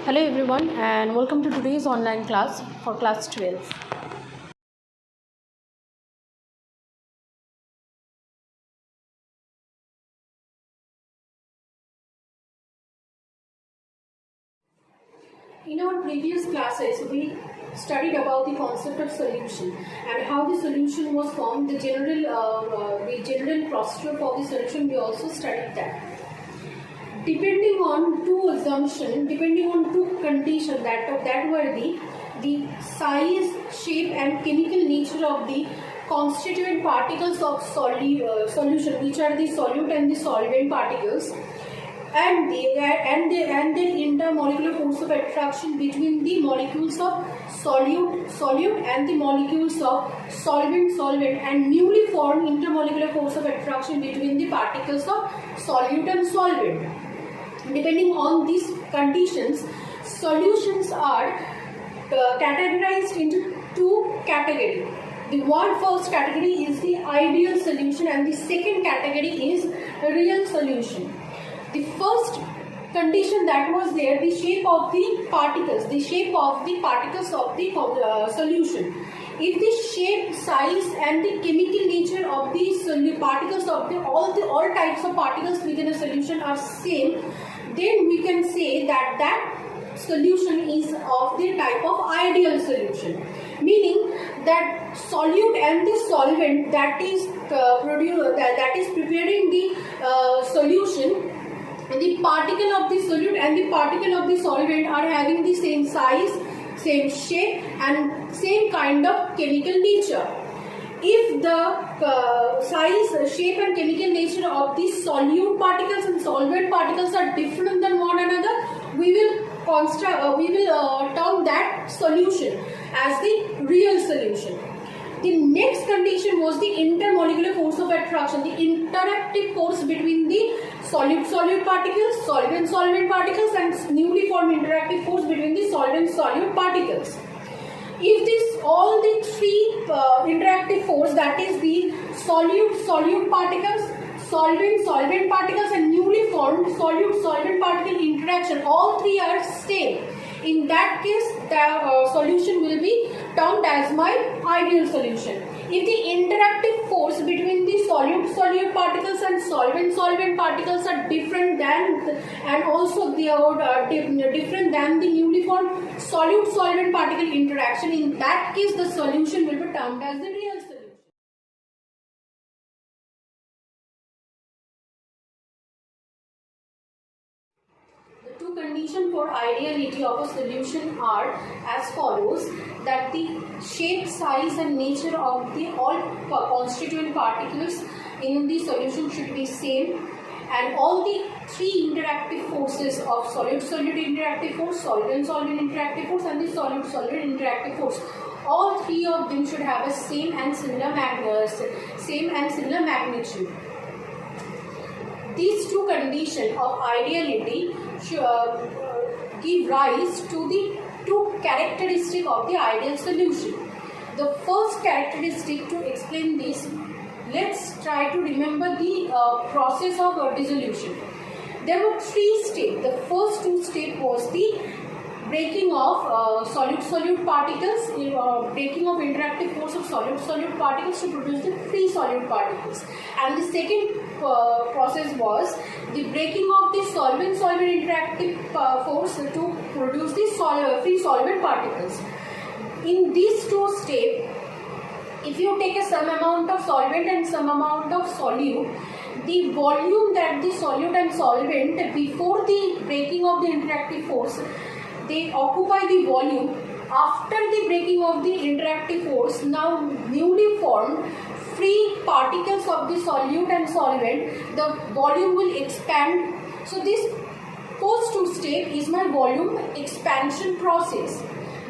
Hello everyone and welcome to today's online class for class 12. In our previous classes, we studied about the concept of solution and how the solution was formed, the general procedure for the solution. We also studied that. Depending on two assumptions, depending on two conditions that were the size, shape, and chemical nature of the constituent particles of solution, which are the solute and the solvent particles, and the intermolecular force of attraction between the molecules of solute and the molecules of solvent, and newly formed intermolecular force of attraction between the particles of solute and solvent. Depending on these conditions, solutions are categorized into two categories. The first category is the ideal solution and the second category is real solution. The first condition that was there, the shape of the particles of the solution. If the shape, size, and the chemical nature of the particles of all types of particles within a solution are same, then we can say that solution is of the type of ideal solution, meaning that solute and the solvent that is preparing the solution, the particle of the solute and the particle of the solvent are having the same size, same shape, and same kind of chemical nature. If the size, shape, and chemical nature of the solute particles and solvent particles are different than one another, we will term that solution as the real solution. The next condition was the intermolecular force of attraction, the interactive force between the solute particles, solvent particles, and newly formed interactive force between the solute particles. If all the three interactive force, that is the solute particles, solvent particles, and newly formed solvent particle interaction, all three are same, in that case the solution will be termed as my ideal solution. If the interactive force between the solute particles and solvent particles are different than and also they are different than the newly formed solvent particle interaction, in that case the solution will be termed as the real solution. The two conditions for ideality of a solution are as follows: that the shape, size, and nature of the all constituent particles in the solution should be same, and all the three interactive forces of solute interactive force, solvent interactive force, and the solute interactive force, all three of them should have a same and similar magnitude. These two conditions of ideality give rise to the two characteristics of the ideal solution. The first characteristic, to explain this, let's try to remember the process of dissolution. There were three steps. The first two steps was the breaking of solute particles, breaking of interactive force of solute particles to produce the free solute particles, and the second process was the breaking of the solvent interactive force to produce the free solvent particles. In these two steps, if you take some amount of solvent and some amount of solute, the volume that the solute and solvent before the breaking of the interactive force, they occupy the volume. After the breaking of the interactive force, now newly formed free particles of the solute and solvent, the volume will expand. So this first two step is my volume expansion process.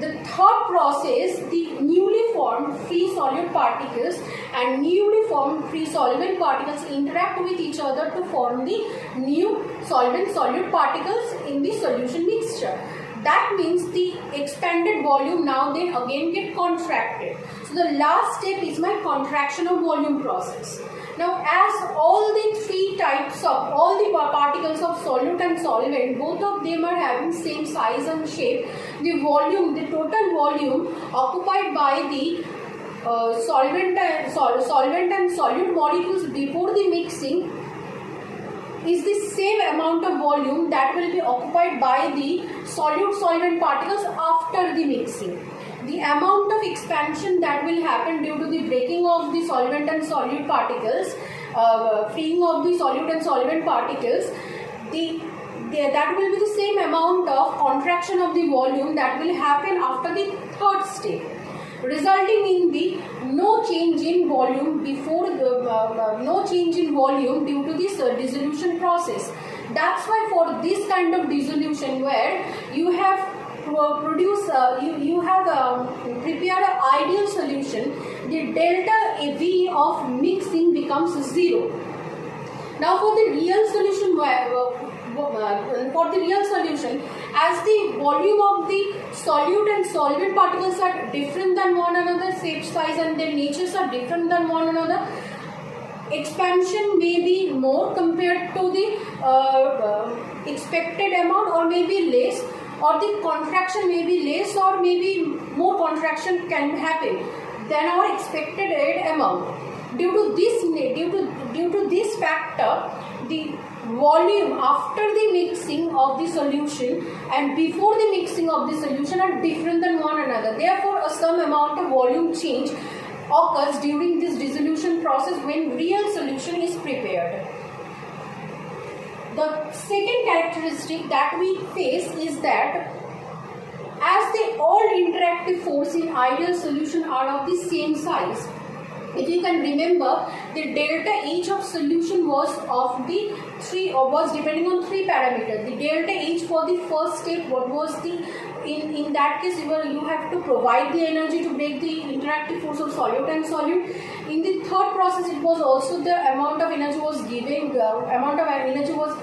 The third process, the newly formed free solute particles and newly formed free solvent particles interact with each other to form the new solvent-solute particles in the solution mixture. That means the expanded volume now then again get contracted. So the last step is my contraction of volume process. Now, as all the three types of, all the particles of solute and solvent, both of them are having same size and shape, the volume, the total volume occupied by the solvent and solute molecules before the mixing is the same amount of volume that will be occupied by the solute solvent particles after the mixing. The amount of expansion that will happen due to the breaking of the solvent and solute particles, freeing of the solute and solvent particles, that will be the same amount of contraction of the volume that will happen after the third step, resulting in the no change in volume before no change in volume due to this dissolution process. That's why for this kind of dissolution where you have prepared an ideal solution, the delta V of mixing becomes 0. Now for the real solution, as the volume of the solute and solvent particles are different than one another, shape, size and their natures are different than one another, expansion may be more compared to the expected amount, or may be less, or the contraction may be less, or maybe more contraction can happen than our expected amount. Due to this factor, the volume after the mixing of the solution and before the mixing of the solution are different than one another. Therefore, some amount of volume change occurs during this dissolution process when real solution is prepared. The second characteristic that we face is that as the all interactive force in ideal solution are of the same size. If you can remember, the delta H of solution was depending on three parameters. The delta H for the first step, what was the in that case you have to provide the energy to break the interactive force of solute and solute. In the third process, it was also the amount of energy was given. Amount of energy was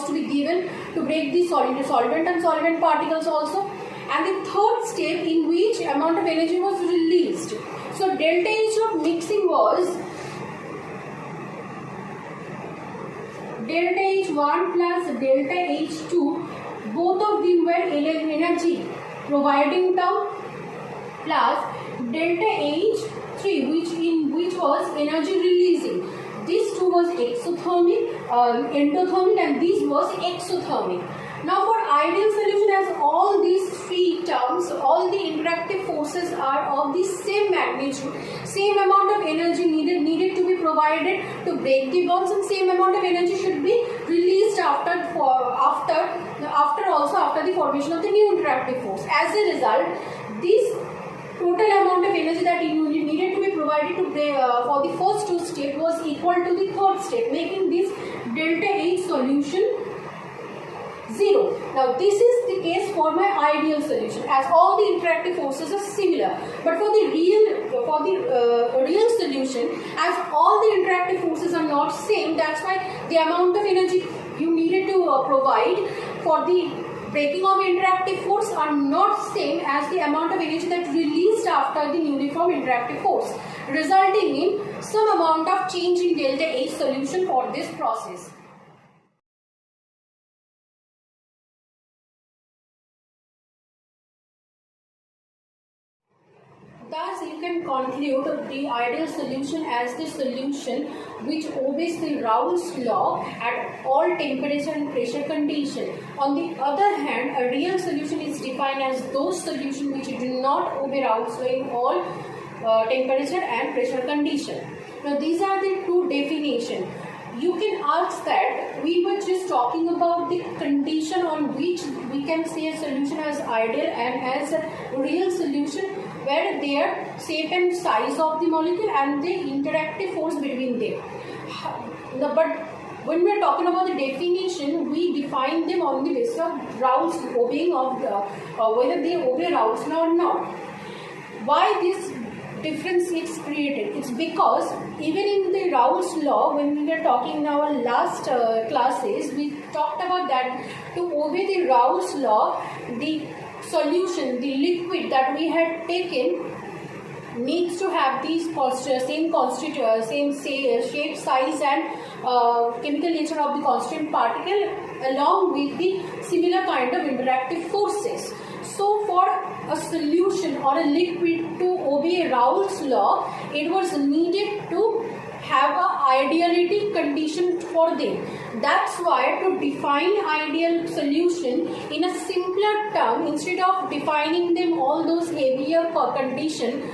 to be given to break the solvent and solvent particles also. And the third step in which amount of energy was released. So delta H of mixing was delta H1 plus delta H2, both of them were energy providing term, plus delta H3 which was energy releasing. This two was endothermic and this was exothermic. Now for ideal solution, as all these three terms, all the interactive forces are of the same magnitude, same amount of energy needed to be provided to break the bonds, and same amount of energy should be released after the formation of the new interactive force. As a result, this total amount of energy that needed to be provided to for the first two steps was equal to the third step, making this delta H solution 0. Now this is the case for my ideal solution, as all the interactive forces are similar. But for the real solution, as all the interactive forces are not same, that's why the amount of energy you needed to provide for the breaking of interactive force are not same as the amount of energy that released after the newly formed interactive force, resulting in some amount of change in delta H solution for this process. Thus, you can conclude the ideal solution as the solution which obeys the Raoult's law at all temperature and pressure conditions. On the other hand, a real solution is defined as those solutions which do not obey Raoult's law in all temperature and pressure conditions. Now, these are the two definitions. You can ask that we were just talking about the condition on which we can say a solution as ideal and as a real solution, where their shape and size of the molecule and the interactive force between them. But when we are talking about the definition, we define them on the basis of Raoult's obeying of whether they obey Raoult's law or not. Why this difference is created? It's because even in the Raoult's law, when we were talking in our last classes, we talked about that to obey the Raoult's law, the solution, the liquid that we had taken needs to have these same shape, size, and chemical nature of the constant particle, along with the similar kind of interactive forces. So for a solution or a liquid to obey Raoult's law, it was needed to have a ideality condition for them. That's why to define ideal solution in a simpler term, instead of defining them all those heavier condition,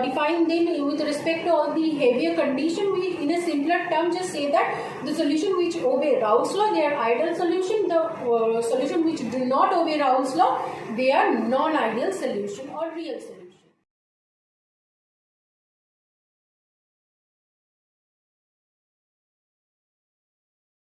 define them with respect to all the heavier condition, we in a simpler term just say that the solution which obey Raoult's law, they are ideal solution. The solution which do not obey Raoult's law, they are non-ideal solution or real solution.